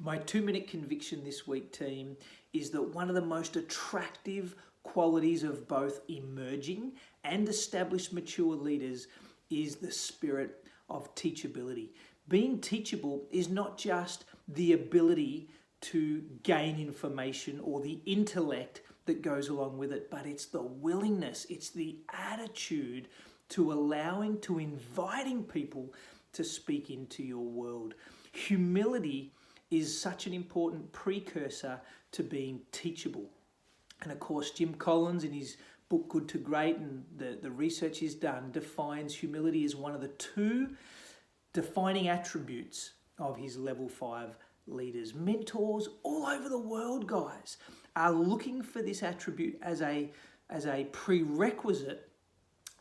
My 2-minute conviction this week, team, is that one of the most attractive qualities of both emerging and established mature leaders is the spirit of teachability. Being teachable is not just the ability to gain information or the intellect that goes along with it, but it's the willingness, it's the attitude to inviting people to speak into your world. Humility is such an important precursor to being teachable. And of course, Jim Collins, in his book Good to Great, and the research he's done, defines humility as one of the 2 defining attributes of his level 5 leaders. Mentors all over the world, guys, are looking for this attribute as a prerequisite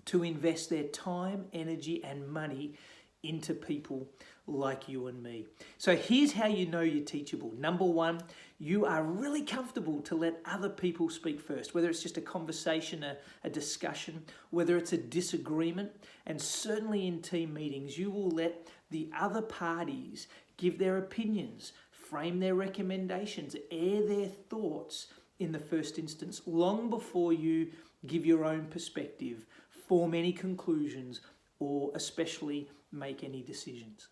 to invest their time, energy, and money into people like you and me. So here's how you know you're teachable. Number 1, you are really comfortable to let other people speak first, whether it's just a conversation, a discussion, whether it's a disagreement, and certainly in team meetings, you will let the other parties give their opinions, frame their recommendations, air their thoughts in the first instance, long before you give your own perspective, form any conclusions, or especially make any decisions.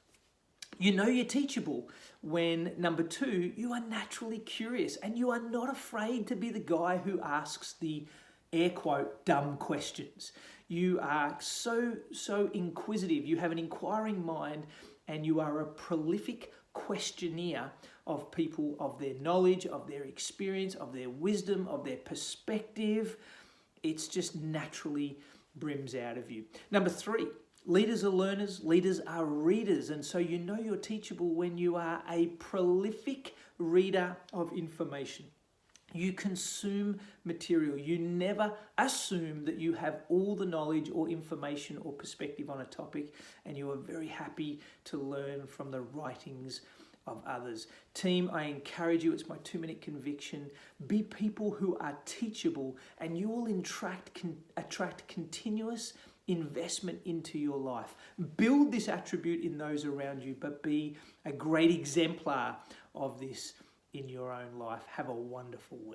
You know you're teachable when, number 2, you are naturally curious and you are not afraid to be the guy who asks the air quote dumb questions. You are so inquisitive, you have an inquiring mind, and you are a prolific questionnaire of people, of their knowledge, of their experience, of their wisdom, of their perspective. It's just naturally brims out of you. Number 3, leaders are learners, leaders are readers, and so you know you're teachable when you are a prolific reader of information. You consume material. You never assume that you have all the knowledge or information or perspective on a topic, and you are very happy to learn from the writings of others. Team, I encourage you, it's my 2-minute conviction, be people who are teachable, and you will attract continuous investment into your life. Build this attribute in those around you, but be a great exemplar of this in your own life. Have a wonderful week.